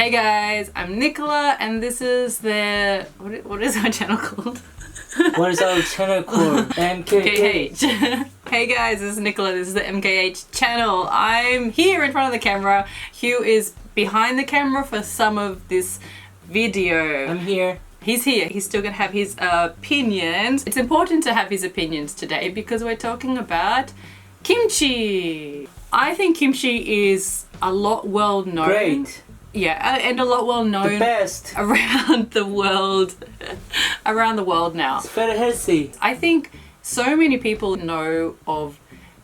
Hey guys, I'm Nichola and this is the... What is our channel called? What is our channel called? MKH. Hey guys, this is Nichola. This is the MKH channel. I'm here in front of the camera. Hugh is behind the camera for some of this video. I'm here. He's here. He's still gonna have his opinions. It's important to have his opinions today because we're talking about kimchi. I think kimchi is a lot well known. Great. Yeah, and a lot well known. The best. Around the world. Around the world now. It's very healthy. I think so many people know of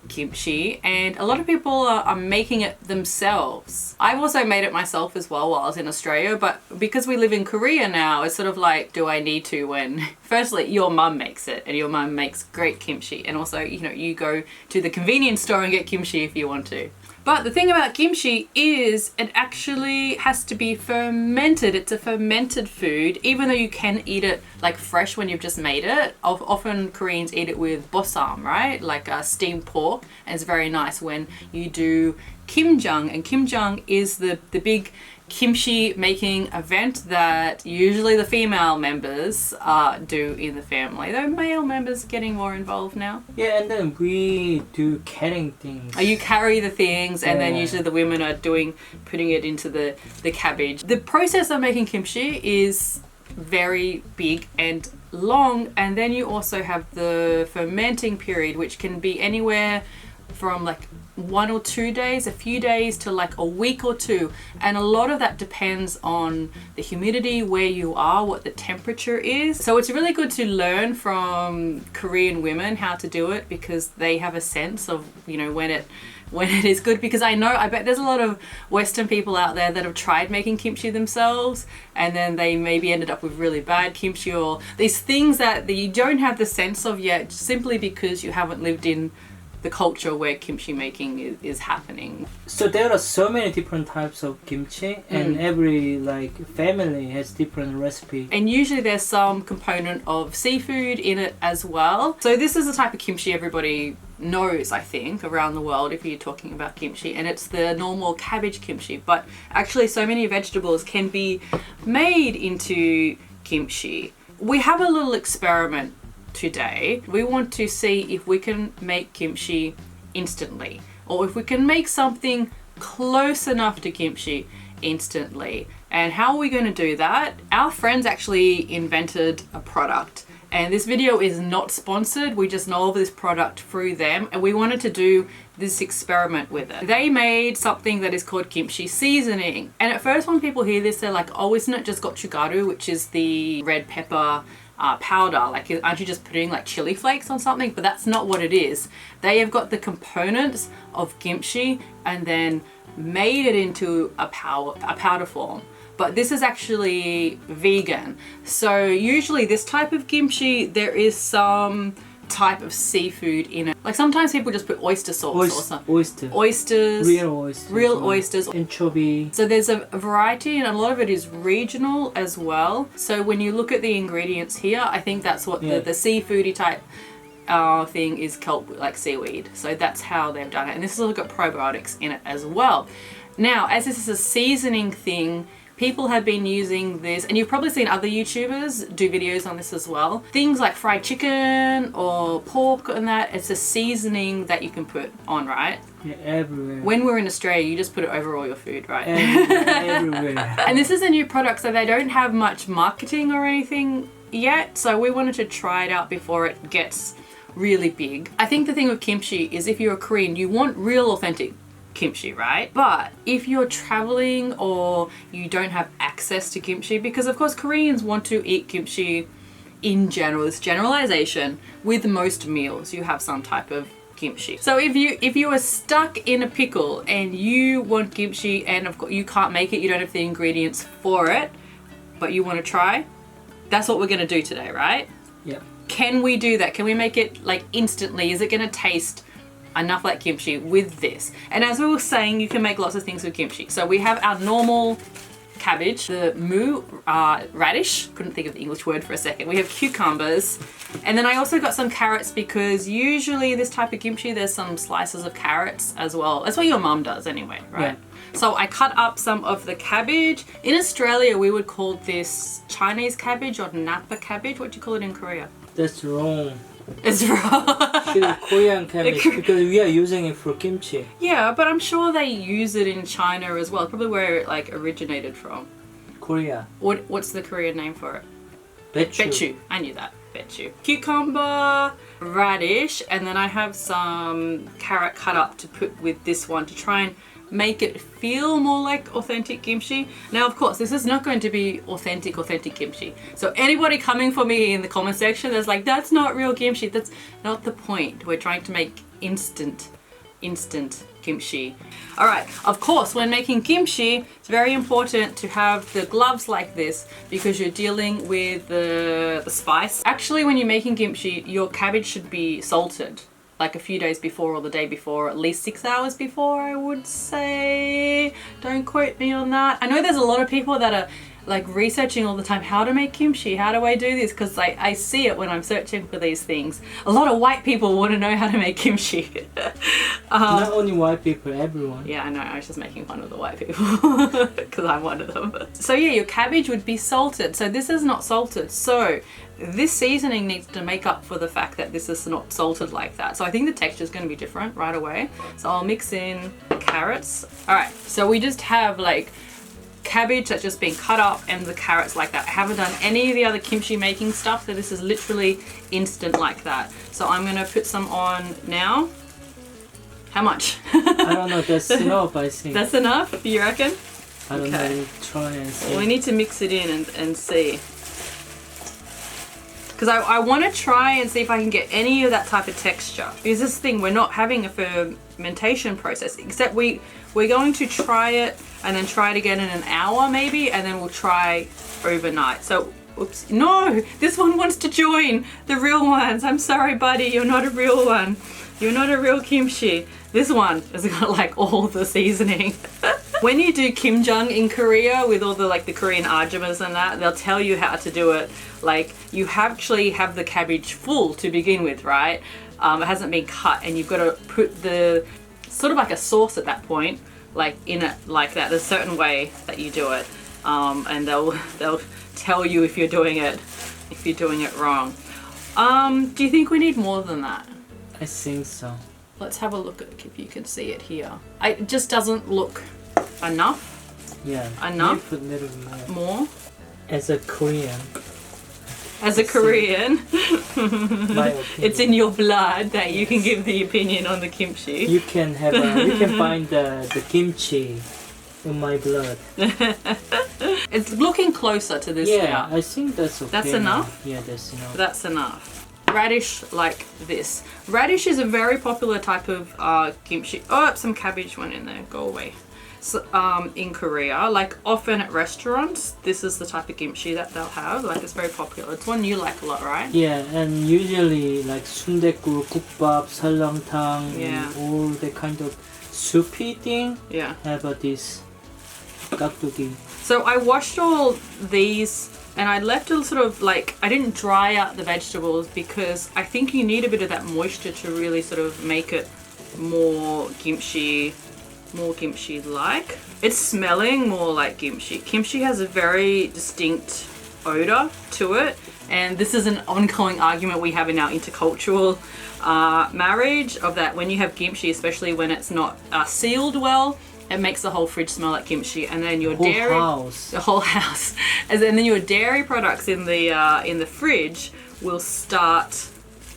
kimchi and a lot of people are making it themselves. I've also made it myself as well while I was in Australia, but because we live in Korea now, it's sort of like, do I need to when firstly your mum makes it and your mum makes great kimchi, and also, you know, you go to the convenience store and get kimchi if you want to. But the thing about kimchi is it actually has to be fermented. It's a fermented food, even though you can eat it like fresh when you've just made it. Often Koreans eat it with bossam, right? Like steamed pork. And it's very nice when you do kimjang. And kimjang is the big kimchi making event that usually the female members do in the family. Though male members are getting more involved now. Yeah, and then we do carrying things. You carry the things and then usually the women are putting it into the cabbage. The process of making kimchi is very big and long, and then you also have the fermenting period, which can be anywhere from like 1 or 2 days, a few days, to like a week or two. And a lot of that depends on the humidity, where you are, what the temperature is. So it's really good to learn from Korean women how to do it, because they have a sense of, you know, when it is good. Because I bet there's a lot of Western people out there that have tried making kimchi themselves and then they maybe ended up with really bad kimchi, or these things that you don't have the sense of yet, simply because you haven't lived in the culture where kimchi making is happening. So there are so many different types of kimchi, and every like family has different recipe. And usually there's some component of seafood in it as well. So this is the type of kimchi everybody knows, I think, around the world if you're talking about kimchi, and it's the normal cabbage kimchi. But actually so many vegetables can be made into kimchi. We have a little experiment today. We want to see if we can make kimchi instantly, or if we can make something close enough to kimchi instantly. And how are we going to do that? Our friends actually invented a product, and this video is not sponsored. We just know of this product through them, and we wanted to do this experiment with it. They made something that is called kimchi seasoning. And at first when people hear this, they're like, oh, isn't it just gochugaru, which is the red pepper powder? Like, aren't you just putting like chili flakes on something? But that's not what it is. They have got the components of kimchi and then made it into a powder form. But this is actually vegan. So usually this type of kimchi, there is some type of seafood in it. Like sometimes people just put oyster sauce or something. Oysters. Real oysters. Anchovy. So there's a variety, and a lot of it is regional as well. So when you look at the ingredients here, I think that's what the seafoody type thing is called, like seaweed. So that's how they've done it. And this has also got probiotics in it as well. Now, as this is a seasoning thing, people have been using this, and you've probably seen other YouTubers do videos on this as well. Things like fried chicken or pork and that, it's a seasoning that you can put on, right? Yeah, everywhere. When we're in Australia, you just put it over all your food, right? Everywhere. And this is a new product, so they don't have much marketing or anything yet. So we wanted to try it out before it gets really big. I think the thing with kimchi is if you're a Korean, you want real authentic kimchi, right? But if you're traveling or you don't have access to kimchi, because of course Koreans want to eat kimchi in general, this generalization, with most meals you have some type of kimchi. So if you are stuck in a pickle and you want kimchi, and of course you can't make it, you don't have the ingredients for it, but you want to try, that's what we're going to do today, right? Yeah. Can we do that? Can we make it like instantly? Is it going to taste enough like kimchi with this? And as we were saying, you can make lots of things with kimchi. So we have our normal cabbage, the radish, couldn't think of the English word for a second. We have cucumbers, and then I also got some carrots because usually this type of kimchi there's some slices of carrots as well. That's what your mum does anyway, right? Yeah. So I cut up some of the cabbage. In Australia we would call this Chinese cabbage or Napa cabbage. What do you call it in Korea? That's wrong. It's wrong. Korean cabbage because we are using it for kimchi. Yeah, but I'm sure they use it in China as well. Probably where it like originated from. Korea. What's the Korean name for it? Bechu. Bechu. I knew that. Bechu. Cucumber, radish, and then I have some carrot cut up to put with this one to try and make it feel more like authentic kimchi. Now, of course, this is not going to be authentic kimchi. So anybody coming for me in the comment section that's like, that's not real kimchi, that's not the point. We're trying to make instant kimchi. All right, of course, when making kimchi, it's very important to have the gloves like this because you're dealing with the spice. Actually, when you're making kimchi, your cabbage should be salted like a few days before or the day before, at least 6 hours before, I would say. Don't quote me on that. I know there's a lot of people that are like researching all the time how to make kimchi, how do I do this, because I see it when I'm searching for these things. A lot of white people want to know how to make kimchi. Not only white people, everyone. Yeah, I know, I was just making fun of the white people because I'm one of them. So yeah, your cabbage would be salted. So this is not salted. So this seasoning needs to make up for the fact that this is not salted like that. So I think the texture is going to be different right away. So I'll mix in the carrots. All right, so we just have like cabbage that's just been cut up and the carrots like that. I haven't done any of the other kimchi making stuff, so this is literally instant like that. So I'm gonna put some on now. How much? I don't know, that's enough, I think. That's enough, you reckon? I don't know, try and see. Well, we need to mix it in and see. Because I want to try and see if I can get any of that type of texture. Because this thing, we're not having a fermentation process, except we're going to try it and then try it again in an hour maybe, and then we'll try overnight. So, oops, no, this one wants to join the real ones. I'm sorry, buddy, you're not a real one. You're not a real kimchi. This one has got like all the seasoning. When you do kimjang in Korea with all the like the Korean ajumas and that, they'll tell you how to do it. Like you actually have the cabbage full to begin with, right? It hasn't been cut, and you've got to put the sort of like a sauce at that point, like in it like that. There's a certain way that you do it, and they'll tell you if you're doing it wrong. Do you think we need more than that? I think so. Let's have a look at if you can see it here. It just doesn't look enough. Yeah. Enough. Put a little more. As a Korean. As a Korean, my opinion. It's in your blood that you can give the opinion on the kimchi. You can have you can find the kimchi in my blood. It's looking closer to this Yeah, now. I think that's okay. That's enough? Yeah, that's enough. That's enough. Radish like this. Radish is a very popular type of kimchi. Oh, some cabbage went in there. Go away. So, in Korea, like often at restaurants, this is the type of kimchi that they'll have. Like it's very popular. It's one you like a lot, right? Yeah, and usually like sundaegur, 국밥, 설렁탕, Yeah. and all the kind of soupy thing Yeah. have this 깍두기. So I washed all these and I left a sort of like, I didn't dry out the vegetables because I think you need a bit of that moisture to really sort of make it more kimchi-like. It's smelling more like kimchi. Kimchi has a very distinct odor to it, and this is an ongoing argument we have in our intercultural marriage of that when you have kimchi, especially when it's not sealed well, it makes the whole fridge smell like kimchi, and then your the whole house, and then your dairy products in the fridge will start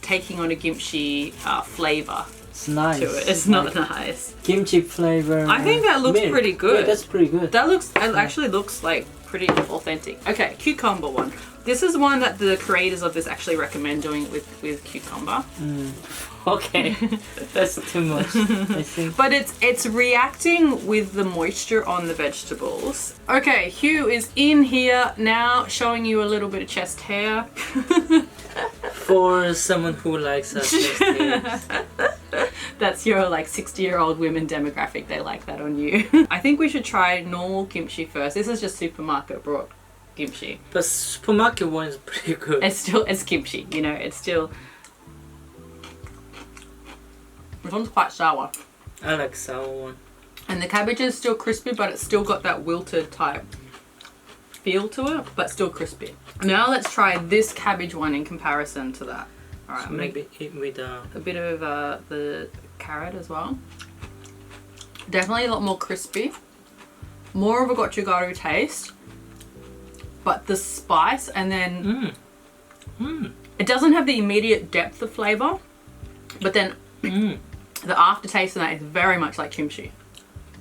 taking on a kimchi flavor. It's nice. To it. It's not nice. Kimchi flavor. I think that looks milk. pretty good. Yeah, that's pretty good. That looks, it actually looks like pretty authentic. Okay, cucumber one. This is one that the creators of this actually recommend doing it with cucumber. Okay, that's too much, I think. But it's reacting with the moisture on the vegetables. Okay, Hugh is in here now, showing you a little bit of chest hair. For someone who likes us. That's your like 60-year-old women demographic. They like that on you. I think we should try normal kimchi first. This is just supermarket brought kimchi. The supermarket one is pretty good. It's kimchi, you know, it's still... This one's quite sour. I like sour one. And the cabbage is still crispy, but it's still got that wilted type feel to it, but still crispy. Now let's try this cabbage one in comparison to that. Alright, So I'm gonna maybe eat with a bit of the carrot as well. Definitely a lot more crispy. More of a gochugaru taste. But the spice and then... It doesn't have the immediate depth of flavour. But then the aftertaste of that is very much like kimchi.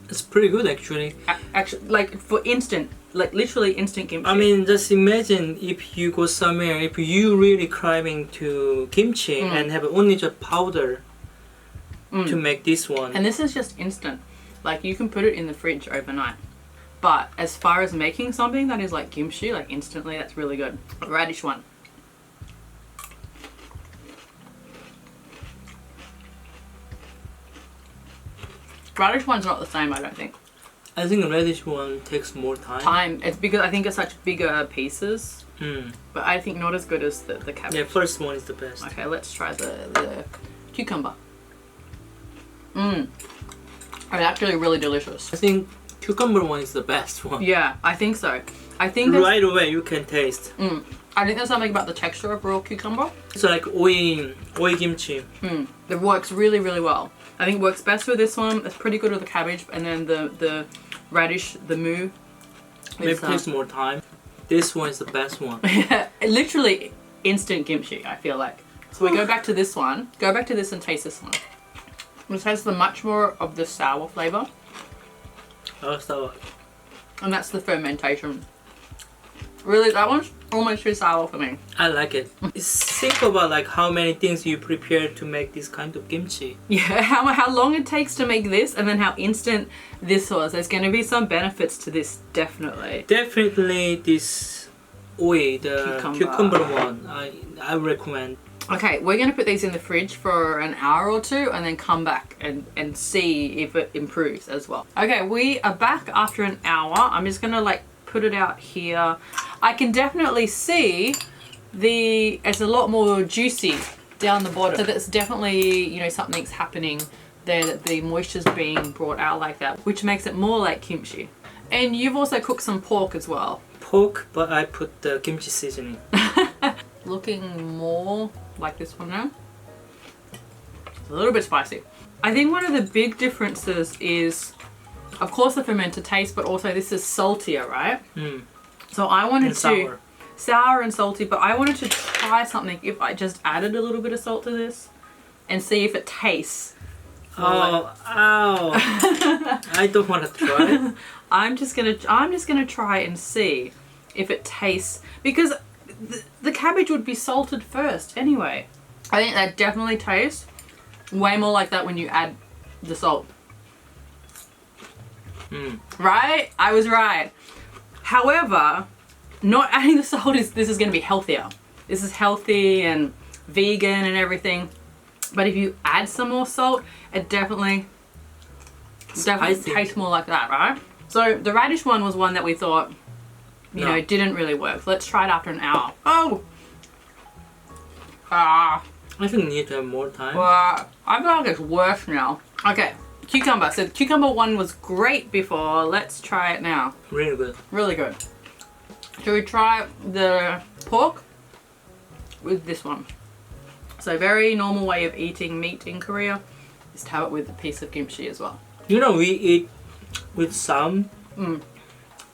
It's pretty good actually. Actually, like for instant, like literally instant kimchi. I mean, just imagine if you go somewhere, if you really craving to kimchi and have only just powder to make this one. And this is just instant. Like you can put it in the fridge overnight. But as far as making something that is like kimchi, like instantly, that's really good. Radish one. Radish one's not the same, I don't think. I think the radish one takes more time. It's because I think it's such bigger pieces. But I think not as good as the cabbage. Yeah, first one is the best. Okay, let's try the cucumber. It's actually really delicious. I think cucumber one is the best one. Yeah, I think so. I think right away you can taste. I think there's something about the texture of raw cucumber. It's like oil kimchi. It works really, really well. I think it works best with this one. It's pretty good with the cabbage, and then the radish, the mu. Maybe takes more time. This one is the best one. Literally instant kimchi, I feel like. So we go back to this one. Go back to this and taste this one. This has the much more of the sour flavour. Oh, sour. And that's the fermentation. Really, that one's almost too sour for me. I like it. Think about like how many things you prepare to make this kind of kimchi. Yeah, how long it takes to make this, and then how instant this was. There's going to be some benefits to this, definitely. Definitely this oil, the cucumber one, I recommend. Okay, we're going to put these in the fridge for an hour or two and then come back and see if it improves as well. Okay, we are back after an hour. I'm just going to like put it out here. I can definitely see it's a lot more juicy down the bottom. So that's definitely, you know, something's happening there, that the moisture's being brought out like that, which makes it more like kimchi. And you've also cooked some pork as well. Pork, but I put the kimchi seasoning. Looking more like this one now. It's a little bit spicy. I think one of the big differences is, of course, the fermented taste, but also this is saltier, right? So I wanted to... Sour and salty, but I wanted to try something if I just added a little bit of salt to this and see if it tastes. Ow. I don't want to try. I'm just gonna try and see if it tastes, because the cabbage would be salted first anyway. I think that definitely tastes way more like that when you add the salt. Right? I was right. However, not adding the salt this is going to be healthier. This is healthy and vegan and everything. But if you add some more salt, it definitely tastes more like that, right? So the radish one was one that we thought, you know, didn't really work. Let's try it after an hour. Oh! I think we need to have more time. I feel like it's worse now. Okay, cucumber. So the cucumber one was great before. Let's try it now. Really good. Really good. Should we try the pork with this one? So very normal way of eating meat in Korea is to have it with a piece of kimchi as well. You know, we eat with some.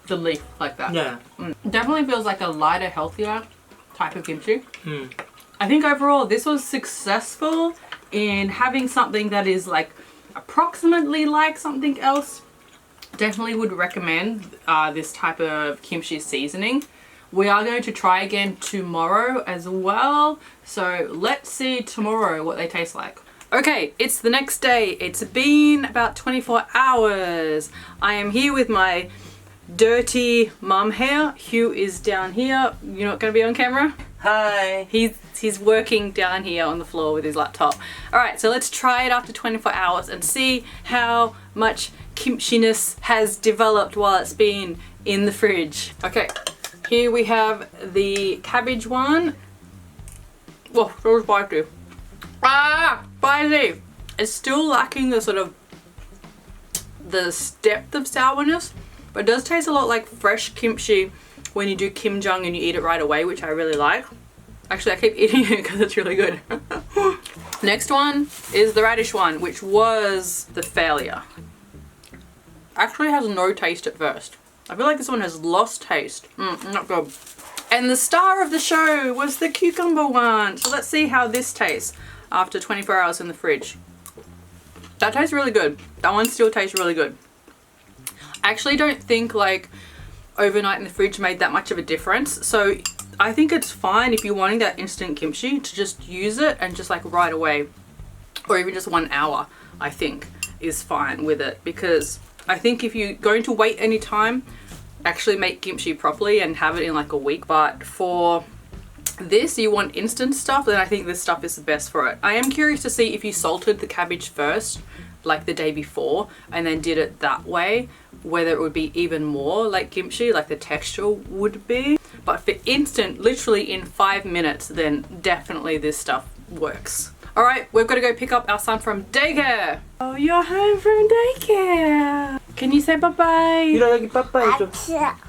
The leaf like that. Yeah. Definitely feels like a lighter, healthier type of kimchi. I think overall this was successful in having something that is like approximately like something else. Definitely would recommend this type of kimchi seasoning. We are going to try again tomorrow as well. So let's see tomorrow what they taste like. Okay, it's the next day. It's been about 24 hours. I am here with my dirty mum hair. Hugh is down here. You're not going to be on camera? Hi. He's working down here on the floor with his laptop. All right, so let's try it after 24 hours and see how much kimchi-ness has developed while it's been in the fridge. Okay, here we have the cabbage one. Whoa, so spicy. Ah, spicy. It's still lacking the sort of the depth of sourness, but it does taste a lot like fresh kimchi when you do kimjang and you eat it right away, which I really like. Actually, I keep eating it because it's really good. Next one is the radish one, which was the failure. Actually has no taste at first. I feel like this one has lost taste. Not good. And the star of the show was the cucumber one. So let's see how this tastes after 24 hours in the fridge. That tastes really good. That one still tastes really good. I actually don't think like overnight in the fridge made that much of a difference. So I think it's fine if you're wanting that instant kimchi to just use it and just like right away, or even just 1 hour, I think is fine with it, because I think if you're going to wait any time, actually make kimchi properly and have it in like a week. But for this, you want instant stuff, then I think this stuff is the best for it. I am curious to see if you salted the cabbage first, like the day before, and then did it that way, whether it would be even more like kimchi, like the texture would be. But for instant, literally in 5 minutes, then definitely this stuff works. All right, we've got to go pick up our son from daycare. Oh, you're home from daycare. Can you say bye-bye?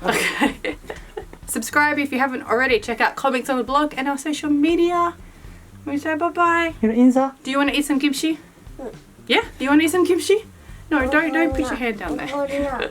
Okay. Subscribe if you haven't already. Check out comics on the blog and our social media. We say bye-bye. Do you want to eat some kimchi? Yeah? Do you want to eat some kimchi? No, don't put your hand down there.